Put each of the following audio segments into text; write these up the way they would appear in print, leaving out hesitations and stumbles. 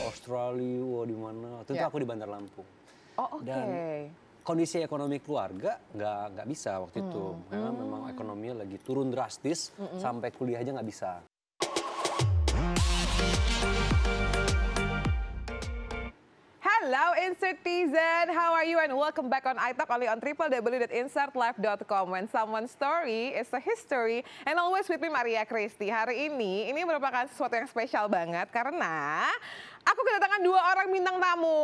Australia, di mana. Waktu itu aku di Bandar Lampung. Oh, oke. Dan kondisi ekonomi keluarga nggak bisa waktu itu. Karena memang ekonominya lagi turun drastis, sampai kuliah aja nggak bisa. Hello Insertizen, how are you and welcome back on iTalk only on www.insertlife.com. When someone's story is a history and always with me Maria Christy. Hari ini merupakan sesuatu yang spesial banget karena aku kedatangan dua orang bintang tamu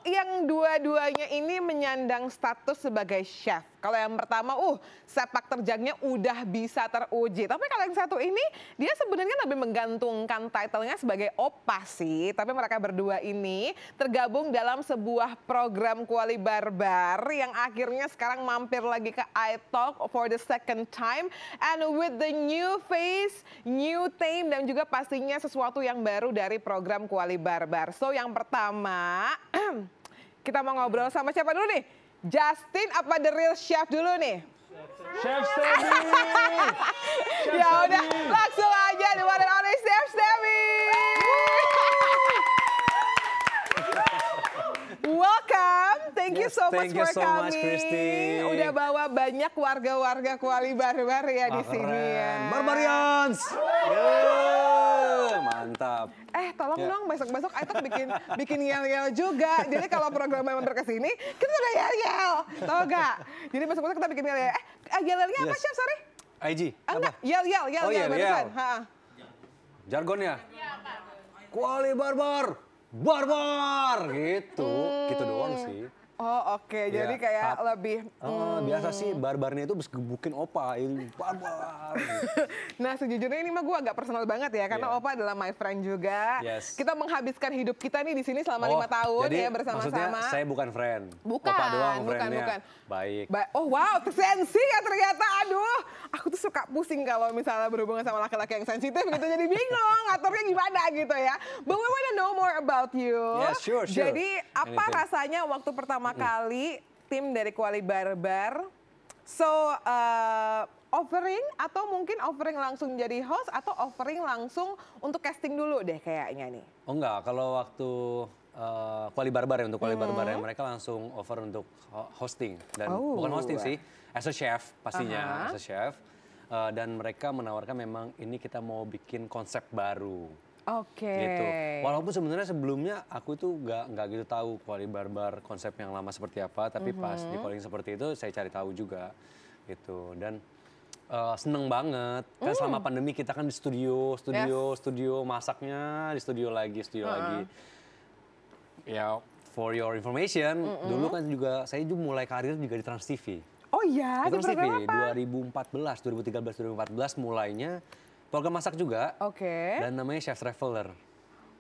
yang dua-duanya ini menyandang status sebagai chef. Kalau yang pertama, sepak terjangnya udah bisa teruji. Tapi kalau yang satu ini, dia sebenarnya lebih menggantungkan title-nya sebagai opa sih. Tapi mereka berdua ini tergabung dalam sebuah program Kuali Barbar yang akhirnya sekarang mampir lagi ke iTalk for the second time. And with the new face, new theme, dan juga pastinya sesuatu yang baru dari program Kuali Barbar. So yang pertama, kita mau ngobrol sama siapa dulu nih? Justin apa The Real Chef dulu nih? Chef Stebi. Ya udah, langsung aja the one and only Chef Stebi. Welcome, thank you so much for coming. Udah bawa banyak warga-warga Kuali Barbar ya di sini ya. Barbarians. Mantap. Tolong dong besok-besok iTalk bikin yel-yel juga. Jadi kalau program member kesini, kita udah yel-yel. Tau gak? Jadi besok-besok kita bikin yel-yel. Yel-yelnya apa Chef, sorry? IG. Enggak, yel-yel barusan. Jargonnya? Kuali Barbar. Barbar gitu, gitu doang sih. Oh oke, jadi kayak lebih... Biasa sih barbarnya itu gebukin opa, ini barbar. Nah sejujurnya ini mah gue agak personal banget ya, karena opa adalah my friend juga. Kita menghabiskan hidup kita nih di sini selama 5 tahun ya bersama-sama. Maksudnya saya bukan friend, bukan, opa doang bukan. Baik. Oh wow, sensi ya ternyata, aduh. Aku tuh suka pusing kalau misalnya berhubungan sama laki-laki yang sensitif gitu, jadi bingung ngaturnya gimana gitu ya. But we wanna know more about you. Yes, sure. Jadi apa rasanya waktu pertama kali tim dari Kuali Barbar offering atau mungkin offering langsung jadi host atau offering langsung untuk casting dulu deh kayaknya nih? Oh enggak, kalau waktu Kuali Barbar ya, untuk Kuali Barbar ya, mereka langsung offer untuk hosting. Dan bukan hosting sih, as a chef pastinya, as a chef. Dan mereka menawarkan memang ini kita mau bikin konsep baru. Oke. Gitu. Walaupun sebenarnya sebelumnya aku tuh nggak gitu tahu Kuali Barbar konsep yang lama seperti apa, tapi pas di calling seperti itu saya cari tahu juga gitu. Dan seneng banget kan selama pandemi kita kan di studio masaknya di studio lagi. Ya for your information, dulu kan juga saya juga mulai karir juga di Trans TV. Oh iya, di Trans TV apa? 2014 mulainya. Program masak juga, dan namanya Chef Traveler.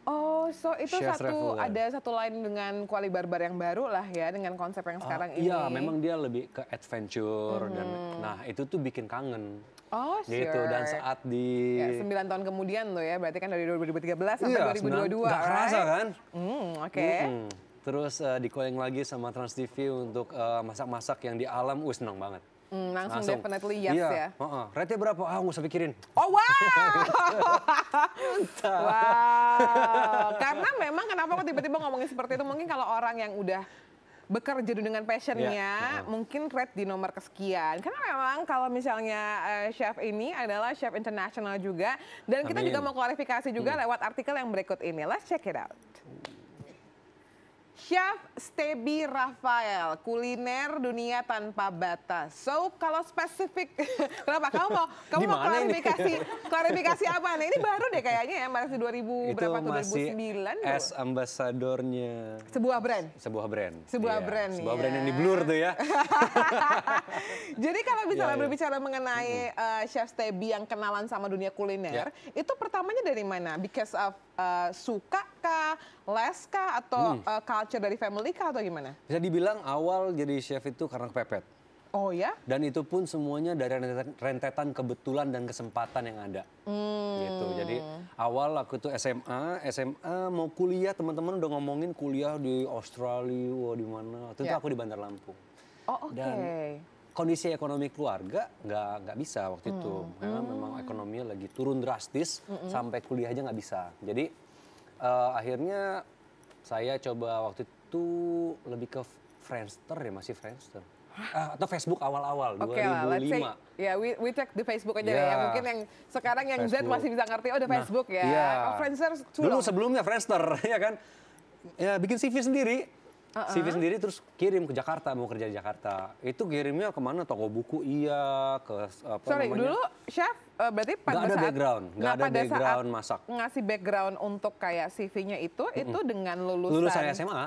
Oh, so itu ada satu line dengan Kuali Barbar yang baru lah ya, dengan konsep yang sekarang ini. Iya, memang dia lebih ke adventure, dan nah itu tuh bikin kangen. Oh, gitu. Dan saat di... Ya, 9 tahun kemudian tuh ya, berarti kan dari 2013 sampai 2022. Nggak kerasa kan? Terus di calling lagi sama Trans TV untuk masak-masak yang di alam, seneng banget. Langsung definitely yes ya. Rate-nya berapa? Nggak usah pikirin. Oh wow. Wow. Karena memang kenapa kok tiba-tiba ngomongin seperti itu? Mungkin kalau orang yang udah bekerja dengan passionnya, mungkin rate di nomor kesekian. Karena memang kalau misalnya chef ini adalah chef internasional juga. Dan kita juga mau klarifikasi juga lewat artikel yang berikut ini. Let's check it out. Chef Stebi Rafael, kuliner dunia tanpa batas. So kalau spesifik, kenapa kamu mau klarifikasi apa nih? Ini baru deh kayaknya ya, masih 2009 tuh. As ambasadornya. Sebuah brand. Sebuah brand yang di Blur tuh ya. Jadi kalau misalnya berbicara mengenai Chef Stebi yang kenalan sama dunia kuliner, itu pertamanya dari mana? Because of suka kah, les kah, atau culture dari family kah, atau gimana? Bisa dibilang awal jadi chef itu karena kepepet. Oh ya? Dan itu pun semuanya dari rentetan kebetulan dan kesempatan yang ada. Gitu. Jadi awal aku tuh SMA mau kuliah, teman-teman udah ngomongin kuliah di Australia, di mana. Itu aku di Bandar Lampung. Oh oke. Dan kondisi ekonomi keluarga nggak bisa waktu itu, karena memang ekonominya lagi turun drastis, sampai kuliah aja nggak bisa. Jadi akhirnya saya coba waktu itu lebih ke Friendster ya, masih Friendster. Atau Facebook awal-awal, Oke lah, let's say, 2005. ya we check di Facebook aja Ya. ya. Mungkin yang sekarang yang Z Facebook. masih bisa ngerti, oh udah Nah, Facebook ya. iya. Oh, Friendster Dulu sebelumnya Friendster, ya kan? Ya bikin CV sendiri. CV sendiri terus kirim ke Jakarta, mau kerja di Jakarta. Itu kirimnya kemana? Toko buku iya, ke apa Sorry, namanya? dulu chef berarti pada Nggak ada saat background, nggak ada pada background saat masak. ngasih background untuk kayak CV-nya itu dengan lulusan. Lulusan SMA.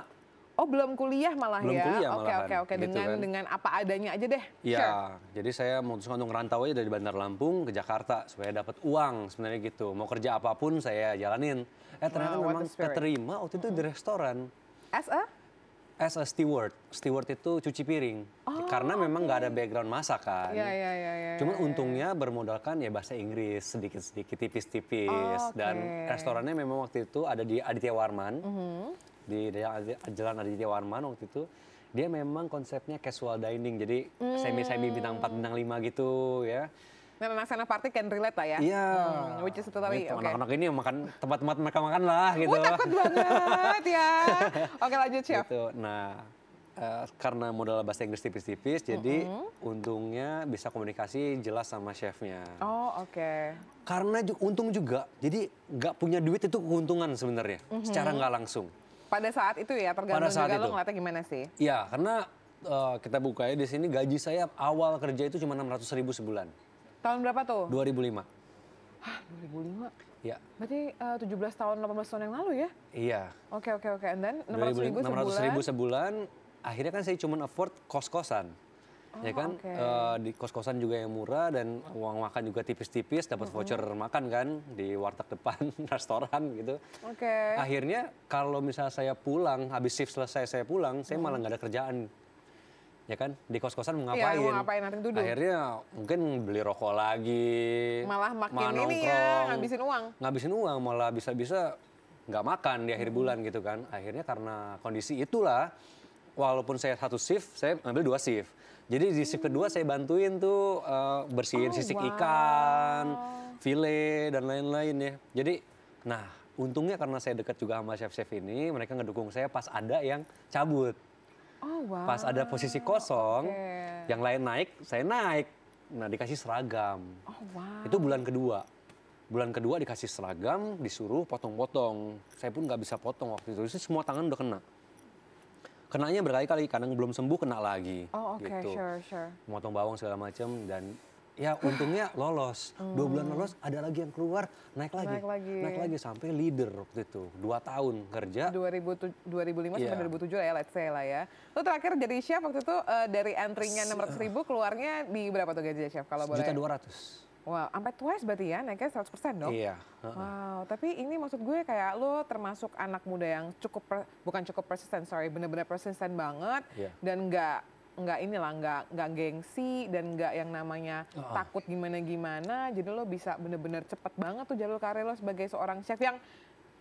Oh, belum kuliah malah Belum ya. kuliah Oke, malahan, oke, oke. gitu Dengan kan. dengan apa adanya aja deh. Iya, Sure. jadi saya memutuskan untuk ngerantau aja dari Bandar Lampung ke Jakarta supaya dapat uang sebenarnya gitu. Mau kerja apapun saya jalanin. Ternyata Wow, what memang a spirit. keterima waktu itu di restoran. As a steward. Steward itu cuci piring. Karena memang nggak ada background masak kan. Iya, iya, iya, iya. Cuman untungnya bermodalkan ya bahasa Inggris sedikit-sedikit, tipis-tipis. Oh, oke. Dan restorannya memang waktu itu ada di Aditya Warman. Di Jalan Aditya Warman waktu itu. Dia memang konsepnya casual dining. Jadi semi-semi bintang 4, bintang 5 gitu ya. Dan anak-anak party can relate lah ya. Iya. Which is totally Gitu, oke. anak-anak ini yang makan tempat-tempat mereka makan lah gitu. Takut banget ya. Oke, lanjut chef. Gitu. Nah, karena modal bahasa Inggris tipis-tipis, jadi untungnya bisa komunikasi jelas sama chefnya. Oh, oke. Karena untung juga, jadi nggak punya duit itu keuntungan sebenarnya, secara nggak langsung. Pada saat itu ya, tergantung Pada saat juga lo itu. ngeliatnya gimana sih. Iya, karena kita buka ya di sini gaji saya awal kerja itu cuma 600.000 sebulan, Tahun berapa tuh? 2005. Hah, 2005. Iya. Berarti 17 tahun, 18 tahun yang lalu ya? Iya. Oke, oke, oke. And then 600.000 600.000 sebulan. sebulan, akhirnya kan saya cuma afford kos-kosan. Ya kan, oke. di kos-kosan juga yang murah dan uang makan juga tipis-tipis, dapat voucher makan kan di warteg depan restoran gitu. Oke. Akhirnya kalau misalnya saya pulang, habis shift selesai saya pulang, saya malah nggak ada kerjaan. Ya kan, di kos-kosan mau Iya, ngapain? mau ngapain, nanti duduk. Akhirnya mungkin beli rokok lagi. Malah makin ini nongkrong. ya, ngabisin uang. Ngabisin uang, malah bisa-bisa nggak makan di akhir bulan gitu kan. Akhirnya karena kondisi itulah, walaupun saya satu shift, saya ambil 2 shift. Jadi di shift kedua saya bantuin tuh bersihin sisik ikan, file dan lain-lain ya. Jadi, nah untungnya karena saya dekat juga sama chef-chef ini, mereka ngedukung saya pas ada yang cabut. Oh, wow. Pas ada posisi kosong, Oke. yang lain naik, saya naik. Nah dikasih seragam. Oh, wow. Itu bulan kedua. Bulan kedua dikasih seragam, disuruh potong-potong. Saya pun nggak bisa potong waktu itu. Jadi semua tangan udah kena. Kenanya berkali-kali, kadang belum sembuh kena lagi. Oh, oke, gitu. sure. Motong bawang segala macam dan ya untungnya lolos. 2 bulan lolos, ada lagi yang keluar, naik lagi. Naik lagi. Sampai leader waktu itu. 2 tahun kerja. 2005 Iya. sampai 2007 lah ya, let's say lah ya. Lo terakhir jadi chef waktu itu dari entry-nya 600.000 keluarnya di berapa tuh gajinya chef kalau boleh? 1.200.000. Wow, sampai twice berarti ya, naiknya 100% dong? Iya. Wow, tapi ini maksud gue kayak lo termasuk anak muda yang bukan cukup persisten, bener-bener persisten banget. Iya. Dan nggak inilah, nggak gengsi dan nggak yang namanya takut gimana-gimana. Jadi lo bisa bener-bener cepet banget tuh jalur karir lo sebagai seorang chef yang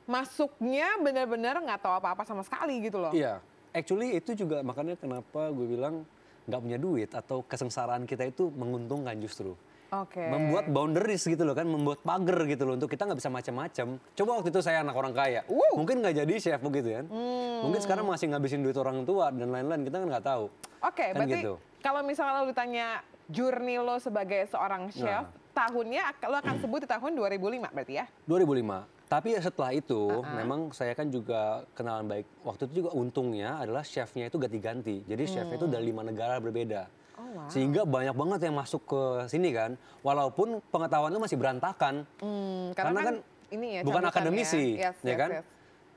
masuknya bener-bener nggak tahu apa-apa sama sekali gitu loh. Iya, actually itu juga makanya kenapa gue bilang nggak punya duit atau kesengsaraan kita itu menguntungkan justru. Oke. Membuat boundaries gitu loh kan, membuat pagar gitu loh untuk kita nggak bisa macam-macam. Coba waktu itu saya anak orang kaya, mungkin nggak jadi chef begitu kan. Mungkin sekarang masih ngabisin duit orang tua dan lain-lain, kita kan nggak tahu. Oke, Kan berarti gitu. kalau misalnya lo ditanya journey lo sebagai seorang chef, tahunnya lo akan sebut di tahun 2005 berarti ya? 2005. Tapi ya setelah itu memang saya kan juga kenalan baik. Waktu itu juga untungnya adalah chefnya itu ganti-ganti. Jadi chefnya itu dari 5 negara berbeda. Oh, wow. Sehingga banyak banget yang masuk ke sini kan. Walaupun pengetahuan itu masih berantakan. Karena kan ini ya, bukan cabutan akademisi, ya. Yes, ya yes, kan? yes.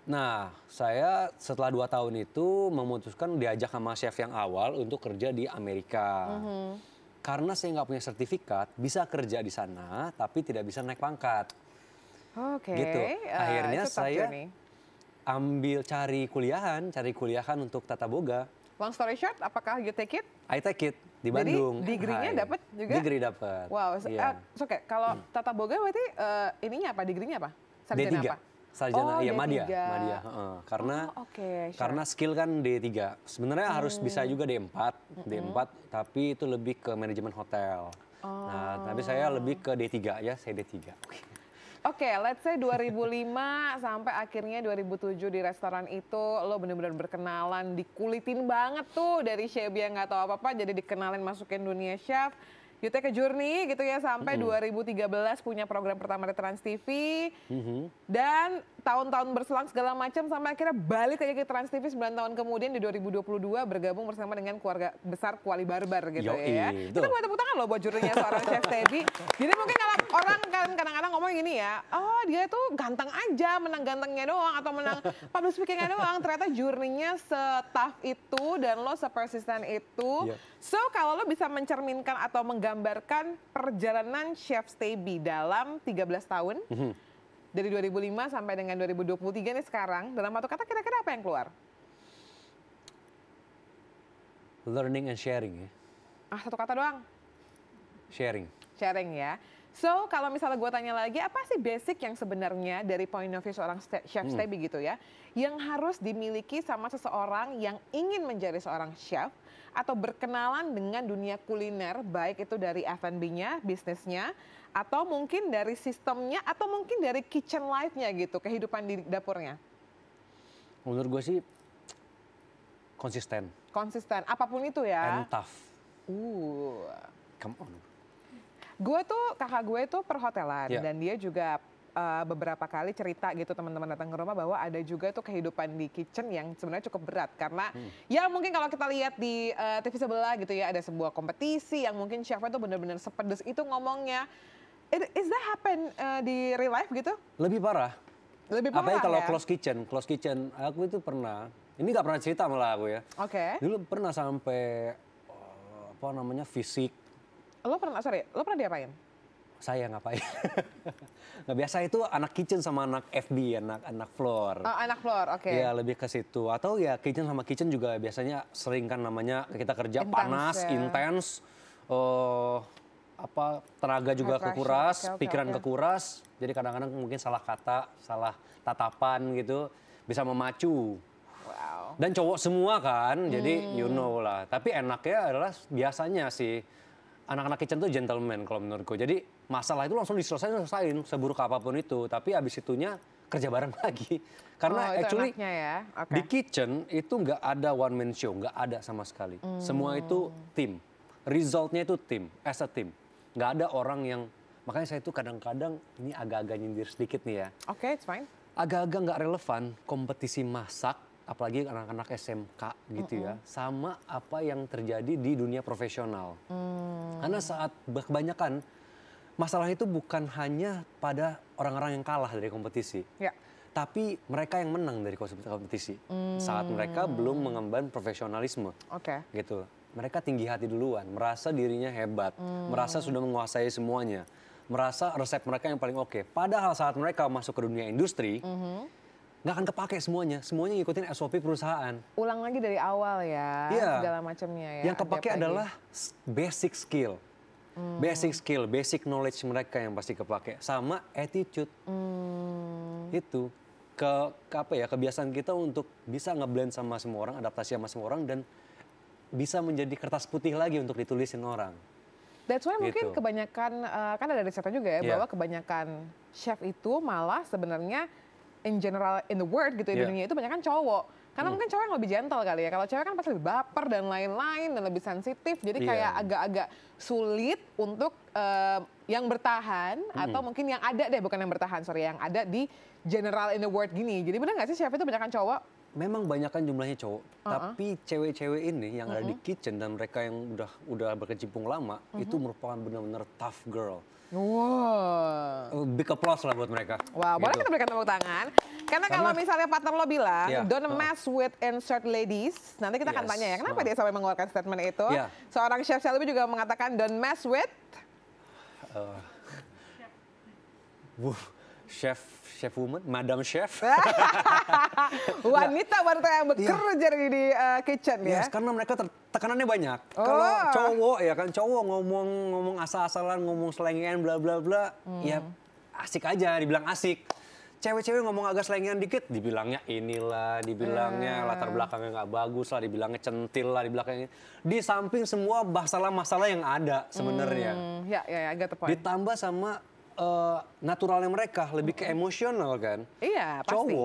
Nah, saya setelah 2 tahun itu memutuskan diajak sama chef yang awal untuk kerja di Amerika. Karena saya nggak punya sertifikat, bisa kerja di sana, tapi tidak bisa naik pangkat. Oke. Gitu. Akhirnya itu tough saya journey. ambil cari kuliahan untuk tata boga. Long story short, apakah you take it? I take it di Jadi, Bandung. degree-nya Hai. dapat juga? Degree dapat. Wow, Iya. oke. Kalau tata boga berarti ininya apa? Degree-nya apa? Sarjana D3. apa? Sarjana, Oh, iya D3. Madya. Heeh. Karena Oh, oke, sure. karena skill kan D3. Sebenarnya harus bisa juga D4. D4 tapi itu lebih ke manajemen hotel. Nah, tapi saya lebih ke D3 ya, saya D3. Oke, let's say 2005 sampai akhirnya 2007 di restoran itu lo bener-bener berkenalan, dikulitin banget tuh dari chef yang nggak tahu apa-apa jadi dikenalin masukin dunia chef. You take a journey gitu ya sampai 2013 punya program pertama di Trans TV dan tahun-tahun berselang segala macam sampai akhirnya balik aja ke Trans TV 9 tahun kemudian di 2022 bergabung bersama dengan keluarga besar Kuali Barbar gitu ya. Kita boleh tepuk tangan loh buat jurinya seorang Chef Steady. Jadi mungkin kalau orang kan kadang-kadang ngomong gini ya, oh dia tuh ganteng aja, menang gantengnya doang atau menang public speakingnya doang. Ternyata jurinya se-tough itu dan lo se-persisten itu. So kalau lo bisa mencerminkan atau menggambarkan perjalanan Chef Steady dalam 13 tahun, dari 2005 sampai dengan 2023 nih sekarang, dalam satu kata kira-kira apa yang keluar? Learning and sharing ya. Satu kata doang? Sharing. Sharing ya. So kalau misalnya gue tanya lagi, apa sih basic yang sebenarnya dari point of view seorang Chef Steady gitu ya, yang harus dimiliki sama seseorang yang ingin menjadi seorang chef atau berkenalan dengan dunia kuliner, baik itu dari F&B-nya, bisnisnya, atau mungkin dari sistemnya, atau mungkin dari kitchen life-nya gitu, kehidupan di dapurnya? Menurut gue sih konsisten. Konsisten, apapun itu ya. And tough. Come on. Gue tuh, kakak gue tuh perhotelan dan dia juga beberapa kali cerita gitu teman-teman datang ke rumah bahwa ada juga tuh kehidupan di kitchen yang sebenarnya cukup berat karena ya mungkin kalau kita lihat di TV sebelah gitu ya ada sebuah kompetisi yang mungkin chefnya tuh benar-benar sepedes itu ngomongnya. Is that happen di real life gitu? Lebih parah. Lebih parah apalagi kalau ya? close kitchen, aku itu pernah, ini nggak pernah cerita malah aku ya. Oke. Dulu pernah sampai apa namanya fisik. Lo pernah diapain? Saya ngapain? Nggak biasa itu anak kitchen sama anak FB, anak floor. Oh, anak floor, oke. Ya lebih ke situ. Atau ya kitchen sama kitchen juga biasanya sering kan namanya kita kerja Intense, panas, ya. intens, tenaga juga kekuras, pikiran kekuras. Jadi kadang-kadang mungkin salah kata, salah tatapan gitu bisa memacu. Wow. Dan cowok semua kan, jadi you know lah. Tapi enaknya adalah biasanya sih anak-anak kitchen tuh gentleman kalau menurutku. Jadi masalah itu langsung diselesain seburuk apapun itu. Tapi abis itunya kerja bareng lagi. Karena actually ya. di kitchen itu nggak ada one man show, nggak ada sama sekali. Semua itu tim. Resultnya itu tim, as a team. Nggak ada orang yang, makanya saya tuh kadang-kadang ini agak-agak nyindir sedikit nih ya. Oke, it's fine. Agak-agak nggak relevan kompetisi masak, apalagi anak-anak SMK gitu ya, sama apa yang terjadi di dunia profesional. Karena saat kebanyakan masalah itu bukan hanya pada orang-orang yang kalah dari kompetisi, tapi mereka yang menang dari kompetisi. Saat mereka belum mengemban profesionalisme, gitu. Mereka tinggi hati duluan, merasa dirinya hebat, merasa sudah menguasai semuanya, merasa resep mereka yang paling oke. Padahal saat mereka masuk ke dunia industri, nggak akan kepake semuanya ngikutin SOP perusahaan. Ulang lagi dari awal ya, segala macamnya ya. Yang kepake adalah basic skill. Basic knowledge mereka yang pasti kepake. Sama attitude. Itu. Kebiasaan kita untuk bisa ngeblend sama semua orang, adaptasi sama semua orang, dan bisa menjadi kertas putih lagi untuk ditulisin orang. That's why mungkin kebanyakan, kan ada risetnya juga ya, bahwa kebanyakan chef itu malah sebenarnya in general in the world gitu di dunia itu banyak kan cowok. Karena mungkin cowok yang lebih gentle kali ya. Kalau cewek kan pasti lebih baper dan lain-lain dan lebih sensitif. Jadi kayak agak-agak sulit untuk yang bertahan atau mungkin yang ada deh, bukan yang bertahan, sorry, yang ada di general in the world gini. Jadi benar nggak sih chef itu banyak kan cowok? Memang banyak kan jumlahnya cowok, tapi cewek-cewek ini yang ada di kitchen dan mereka yang udah berkecimpung lama itu merupakan benar-benar tough girl. Wow. Big applause lah buat mereka. Wow, boleh kita berikan tepuk tangan? Karena kalau misalnya partner lo bilang, don't mess with insert ladies, nanti kita akan tanya ya, kenapa dia sampai mengeluarkan statement itu? Seorang chef Shelby juga mengatakan don't mess with chef woman, madam chef. Wanita yang bekerja di kitchen ya. Karena mereka tekanannya banyak. Kalau cowok ya kan, cowok ngomong asal-asalan, ngomong selengean bla bla bla, ya asik aja, dibilang asik. Cewek-cewek ngomong agak selengean dikit, dibilangnya inilah, dibilangnya latar belakangnya nggak bagus lah, dibilangnya centil lah, dibilangnya. Di samping semua masalah-masalah yang ada sebenarnya. Ya, agak tepat. Ditambah sama naturalnya mereka, lebih ke emosional kan. Iya, pasti.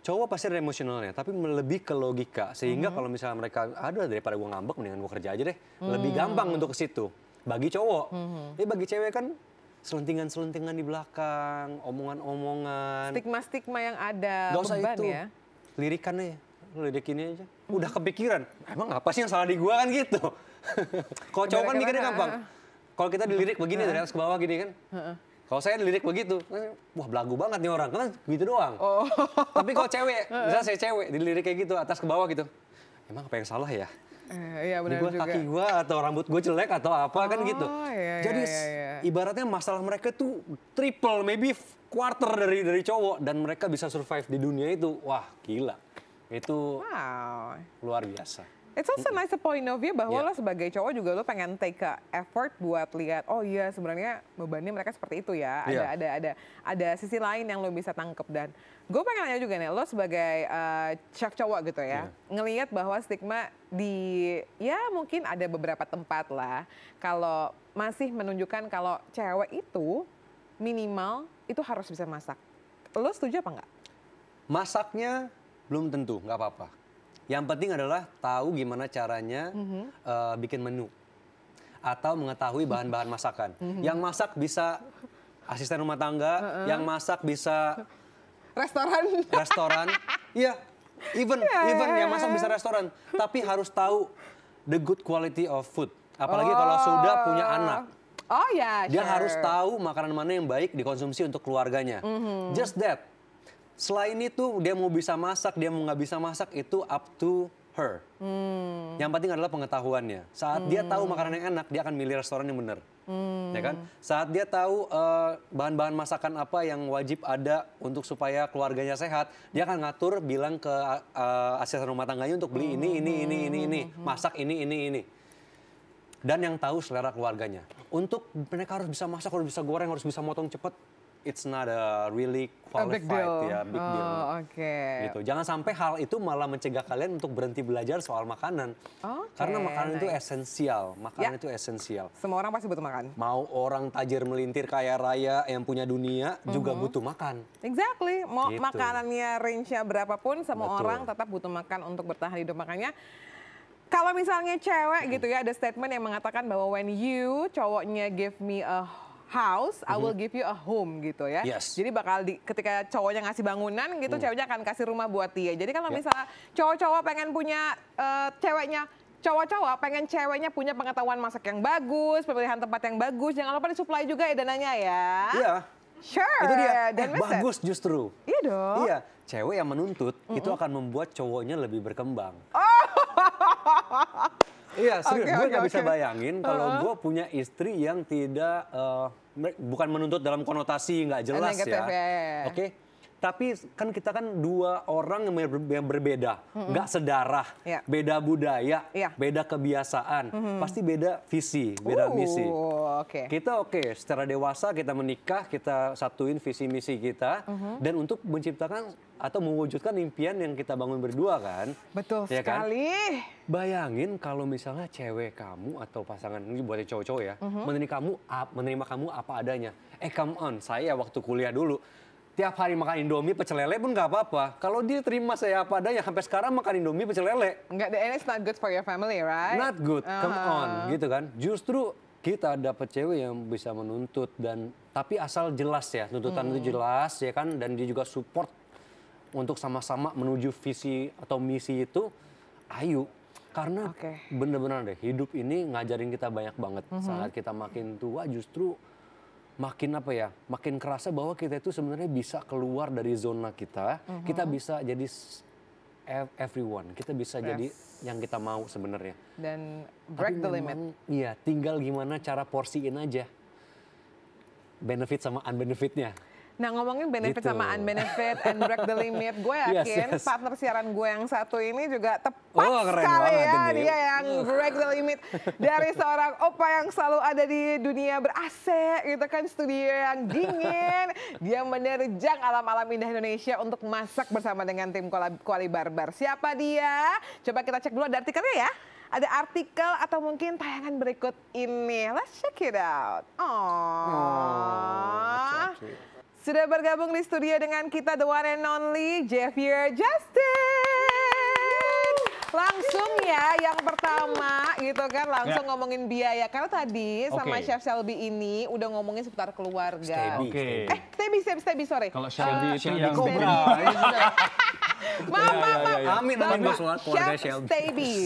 Cowok pasti ada emosionalnya, tapi lebih ke logika. Sehingga kalau misalnya mereka, aduh daripada gue ngambek, mendingan gue kerja aja deh. Lebih gampang untuk ke situ. Bagi cowok. Tapi bagi cewek kan selentingan-selentingan di belakang, omongan-omongan. Stigma-stigma yang ada, Gak usah beban itu. ya. Lirikannya, lirik ini aja. Udah kepikiran, emang apa sih yang salah di gua kan gitu. Kalau cowok kan mikirnya gampang. Kalau kita dilirik begini dari atas ke bawah gini kan. Kalau saya dilirik begitu, wah belagu banget nih orang, kan gitu doang. Tapi kalau cewek, misalnya saya cewek, dilirik kayak gitu, atas ke bawah gitu. Emang apa yang salah ya? Iya Di benar gua, juga. kaki gua atau rambut gua jelek atau apa kan gitu. Iya, Jadi iya. ibaratnya masalah mereka tuh triple, maybe quarter dari cowok. Dan mereka bisa survive di dunia itu, wah gila. Itu Wow. luar biasa. It's also nice point of view bahwa Yeah. lo sebagai cowok juga lo pengen take a effort buat lihat, oh iya sebenarnya bebannya mereka seperti itu ya. Ada sisi lain yang lo bisa tangkep. Dan gue pengen nanya juga nih, lo sebagai chef cowok gitu ya, ngelihat bahwa stigma di, ya mungkin ada beberapa tempat lah, kalau masih menunjukkan kalau cewek itu minimal itu harus bisa masak. Lo setuju apa enggak? Masaknya belum tentu, nggak apa-apa. Yang penting adalah tahu gimana caranya bikin menu. Atau mengetahui bahan-bahan masakan. Yang masak bisa asisten rumah tangga, yang masak bisa restoran. Iya, even yang masak bisa restoran. Tapi harus tahu the good quality of food. Apalagi kalau sudah punya anak. Oh ya, Dia harus tahu makanan mana yang baik dikonsumsi untuk keluarganya. Just that. Selain itu dia mau bisa masak, dia mau nggak bisa masak itu up to her. Yang penting adalah pengetahuannya. Saat dia tahu makanan yang enak, dia akan milih restoran yang benar. Ya kan? Saat dia tahu bahan-bahan masakan apa yang wajib ada untuk supaya keluarganya sehat, dia akan ngatur bilang ke asisten rumah tangganya untuk beli ini, masak ini. Dan yang tahu selera keluarganya. Untuk mereka harus bisa masak, harus bisa goreng, harus bisa motong cepat. It's not a really qualified, big deal. Oke. Gitu. Jangan sampai hal itu malah mencegah kalian untuk berhenti belajar soal makanan. Karena makanan itu esensial. Makanan itu esensial. Semua orang pasti butuh makan. Mau orang tajir melintir kaya raya yang punya dunia juga butuh makan. Exactly. Mau Gitu. makanannya range-nya berapapun, semua Betul. orang tetap butuh makan untuk bertahan hidup. Makanya kalau misalnya cewek gitu ya, ada statement yang mengatakan bahwa when you, cowoknya give me a house, I will give you a home gitu ya. Yes. Jadi bakal ketika cowoknya ngasih bangunan gitu, ceweknya akan kasih rumah buat dia. Jadi kalau misalnya cowok-cowok pengen punya cowok-cowok pengen ceweknya punya pengetahuan masak yang bagus, pemilihan tempat yang bagus, jangan lupa disuplai juga ya dananya ya. Iya. Sure. Itu dia. Dan Bagus justru. Iya dong. Iya. Cewek yang menuntut itu akan membuat cowoknya lebih berkembang. Iya, serius. Gue nggak bisa bayangin kalau gue punya istri yang tidak, bukan menuntut dalam konotasi nggak jelas Negatif, ya. ya. Oke. Tapi kan kita kan dua orang yang berbeda, nggak sedarah, Ya. beda budaya, Ya. beda kebiasaan, pasti beda visi, beda misi. Oke. Kita secara dewasa kita menikah, kita satuin visi misi kita, dan untuk menciptakan atau mewujudkan impian yang kita bangun berdua kan. Betul Ya kan? sekali. Bayangin kalau misalnya cewek kamu atau pasangan ini buat cowok-cowok ya, menerima kamu apa adanya. Come on, saya waktu kuliah dulu tiap hari makan Indomie pecel lele pun nggak apa-apa. Kalau dia terima saya apa adanya, sampai sekarang makan Indomie pecel lele. Enggak, and it's not good for your family, right? Not good, come on, gitu kan. Justru kita dapat cewek yang bisa menuntut tapi asal jelas ya, tuntutan itu jelas ya kan, dan dia juga support untuk sama-sama menuju visi atau misi itu. Ayo, karena bener-bener deh hidup ini ngajarin kita banyak banget. Saat kita makin tua justru makin kerasa bahwa kita itu sebenarnya bisa keluar dari zona kita. Kita bisa jadi everyone, kita bisa jadi yang kita mau sebenarnya. Dan break the limit. Iya, tinggal gimana cara porsiin aja benefit sama unbenefitnya. Nah, ngomongin benefit Gitu. sama unbenefit and break the limit, gue yakin Yes. partner siaran gue yang satu ini juga tepat Keren sekali banget ya. ini. Dia yang break the limit dari seorang opa yang selalu ada di dunia ber-AC gitu kan, studio yang dingin. Dia menerjang alam-alam indah Indonesia untuk masak bersama dengan tim Kuali Barbar. Siapa dia? Coba kita cek dulu ada artikelnya ya. ada artikel atau mungkin tayangan berikut ini. Let's check it out. Aww. Sudah bergabung di studio dengan kita the one and only Javier Justin. Langsung ya yang pertama gitu kan langsung ngomongin biaya. Karena tadi sama Chef Selby ini udah ngomongin seputar keluarga. Stebi, sorry. Kalau Shelby itu yang Maaf. Amin buat keluarga Shelby.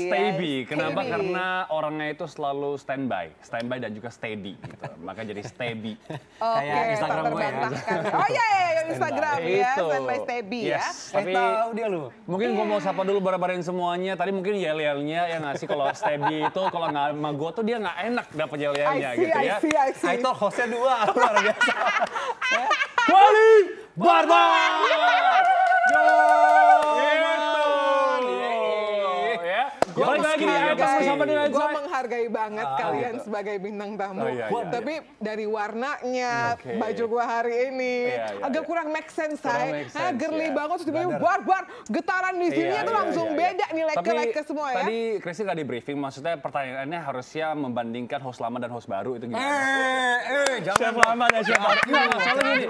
Stebi. Kenapa? Karena orangnya itu selalu standby dan juga steady gitu. Maka jadi Stebi. Kayak Instagram gue ya. Oh iya, Instagram ya, Itu. Standby Stebi ya. Tapi tahu dia lu. mungkin gue mau sapa dulu bareng-bareng semuanya. Tadi mungkin yel-yelnya yang ngasih kalau Stebi itu kalau nggak sama gue tuh dia nggak enak dapat yel-yelnya gitu ya. I see. Aitor hostnya 2, luar biasa. Wali Barbar! Balik lagi nih, Aitor bersama dengan Gue saya. menghargai banget kalian sebagai bintang tamu. Oh, iya. Tapi dari warnanya, Oke. baju gue hari ini Iya, agak iya. kurang make sense, Kurang say. make sense, Girly ya. banget, terus tiba-tiba barbar, getaran di sini tuh langsung beda nih, like-ke semua ya. Tadi Christy nggak di briefing, maksudnya pertanyaannya harusnya membandingkan host lama dan host baru itu gimana? Jangan Chef lama dan chef baru. Nggak, soalnya gini,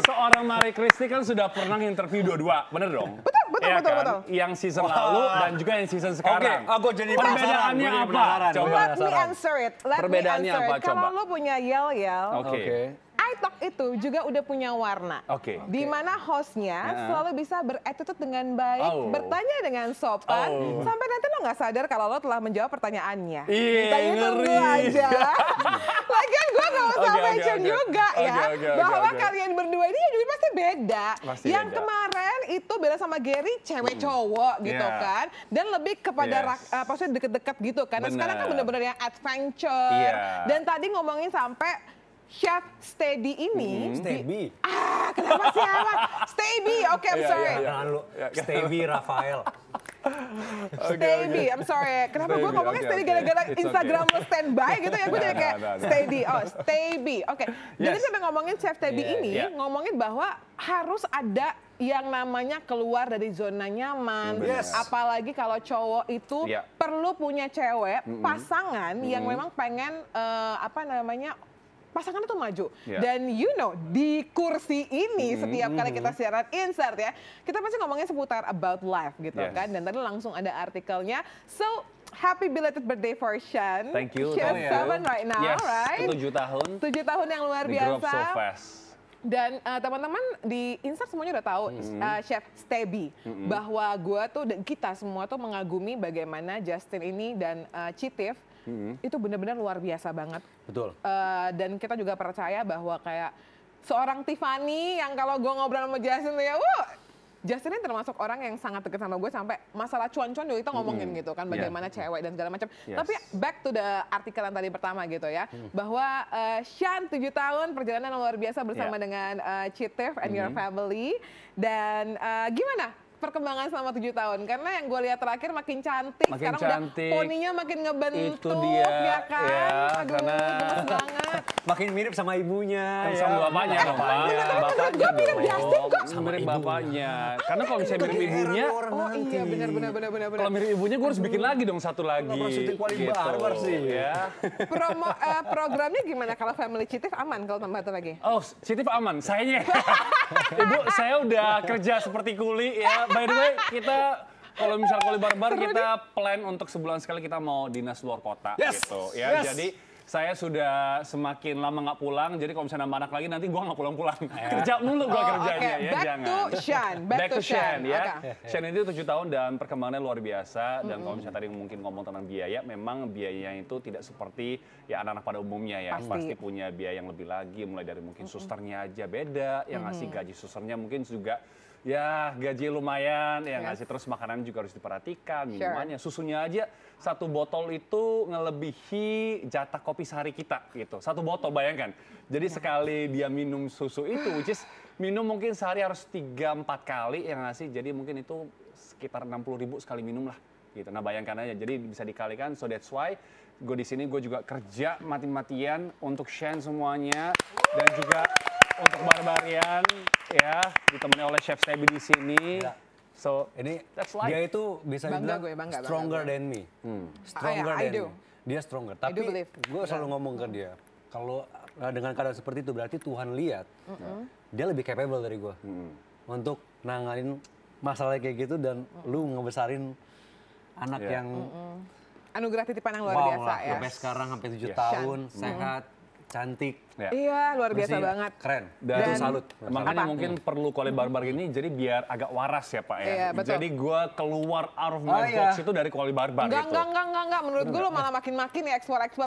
seorang Marie Christy kan sudah pernah interview dua-dua, bener dong? Betul. Yang season lalu dan juga yang season sekarang. Aku jadi Perbedaannya apa? Coba. Let me answer it. Perbedaannya apa, Kalau coba? lo punya yel-yel, Oke. iTalk itu juga udah punya warna. Oke. Di mana hostnya selalu bisa berattitude dengan baik, Oh. bertanya dengan sopan, Oh. sampai nanti lo nggak sadar kalau lo telah menjawab pertanyaannya. Iya, Tanya tunggu ngeri. aja. Lagian gue nggak usah Oke, mention oke. juga ya, Oke, bahwa oke. kalian berdua ini juga pasti beda. Pasti Yang beda. kemarin itu Bella sama Gary cewek cowok gitu Yeah. kan, dan lebih kepada Yes. maksudnya deket-deket gitu kan. Nah, sekarang kan Bener. bener-bener yang adventure. Iya. Dan tadi ngomongin sampai Chef Steady ini. Stebi. Kenapa sih Ahmad? Steady, oke, I'm sorry. Jangan lu. Stebi Rafael. Steady, I'm sorry. Kenapa gue Steady, ngomongnya oke, steady oke. gara-gara It's okay. Instagram lo standby gitu ya? Gue jadi kayak Nah. steady. Oh, steady. Oke. Jadi Yes. sampai ngomongin Chef Steady ini, yeah. ngomongin bahwa harus ada yang namanya keluar dari zona nyaman. Yes. Apalagi kalau cowok itu Yeah. perlu punya cewek, pasangan yang memang pengen pasangan itu maju. Yeah. Dan you know, di kursi ini setiap kali kita siaran insert ya, kita pasti ngomongin seputar about life gitu Yes. kan. Dan tadi langsung ada artikelnya. So, happy belated birthday for Sean. Thank you. She has thank you. 7 right now, Yes, right? 7 tahun. 7 tahun yang luar The grow up biasa. so fast. Dan teman-teman di Insert semuanya udah tahu Chef Stebi bahwa gua tuh dan kita semua tuh mengagumi bagaimana Justin ini dan Citif itu benar-benar luar biasa banget. Betul. Dan kita juga percaya bahwa kayak seorang Tiffany yang kalau gue ngobrol sama Justin tuh ya, Justin ini termasuk orang yang sangat dekat sama gue sampai masalah cuan-cuan juga kita ngomongin gitu kan, bagaimana cewek dan segala macam. Yes. Tapi back to the artikel yang tadi pertama gitu ya, bahwa Sean 7 tahun perjalanan yang luar biasa bersama dengan Citif and your family. Dan gimana perkembangan selama 7 tahun? Karena yang gue lihat terakhir makin cantik, Makin sekarang cantik. udah poninya makin ngebentuk, Itu dia, ya kan? ya, Aduh, karena- gemes banget. Makin mirip sama ibunya. Sama bapaknya dong, Pak. Bapaknya mirip Justin kok. Mirip bapaknya. Karena kalau misalnya mirip ibunya, Oh iya, benar. kalau mirip ibunya gue harus bikin lagi dong satu lagi. Nggak pernah syuting Wali Barbar sih. Ya. Programnya gimana kalau family Citif aman kalau tambah satu lagi? Oh, Citif aman, sayanya. Ibu, saya udah kerja seperti kuli ya. By the way, kita kalau misalnya Koli Barbar kita plan untuk sebulan sekali kita mau dinas luar kota Yes. gitu ya. Yes. Jadi saya sudah semakin lama nggak pulang, jadi kalau misalnya nambah anak lagi nanti gua nggak pulang-pulang. Kerja mulu gua kerjanya ya, Back jangan. to Sean. Back to Sean ya. Oke. Sean itu 7 tahun dan perkembangannya luar biasa. Dan kalau misalnya tadi mungkin ngomong tentang biaya, memang biayanya itu tidak seperti ya anak-anak pada umumnya ya. Pasti. Pasti punya biaya yang lebih lagi, mulai dari mungkin susternya aja beda, yang ngasih gaji susternya mungkin juga ya gaji lumayan, yang ngasih terus makanan juga harus diperhatikan, minumannya, susunya aja satu botol itu ngelebihi jatah kopi sehari kita gitu. Satu botol bayangkan. Jadi sekali dia minum susu itu, which is minum mungkin sehari harus 3-4 kali yang ngasih. Jadi mungkin itu sekitar 60.000 sekali minum lah gitu. Nah bayangkan aja, jadi bisa dikalikan. So that's why gue di sini gue juga kerja mati-matian untuk Sean semuanya dan juga untuk Barbarian ya ditemani oleh Chef Stebi di sini. So Ini that's life. dia itu bisa Bangga dibilang gue, bangga stronger gue. than me. Stronger I than do. me. Dia stronger. I do Tapi believe. gue selalu ngomong ke dia, kalau dengan keadaan seperti itu berarti Tuhan lihat dia lebih capable dari gue untuk nanganin masalah kayak gitu dan lu ngebesarin anak yang Anugerah titipan yang luar wow biasa lah, ya. sampai sekarang sampai 7 Yes. tahun, sehat, cantik. Ya. Iya, luar biasa Masih banget. Keren. Dan Itu salut. makanya mungkin perlu Koli Barbar ini jadi biar agak waras ya Pak ya. Iya, betul. Jadi gue keluar out of Oh, my box iya. itu dari Koli Barbar Enggak, gitu. enggak. Menurut gue lo malah makin-makin ya ekspor-ekspor.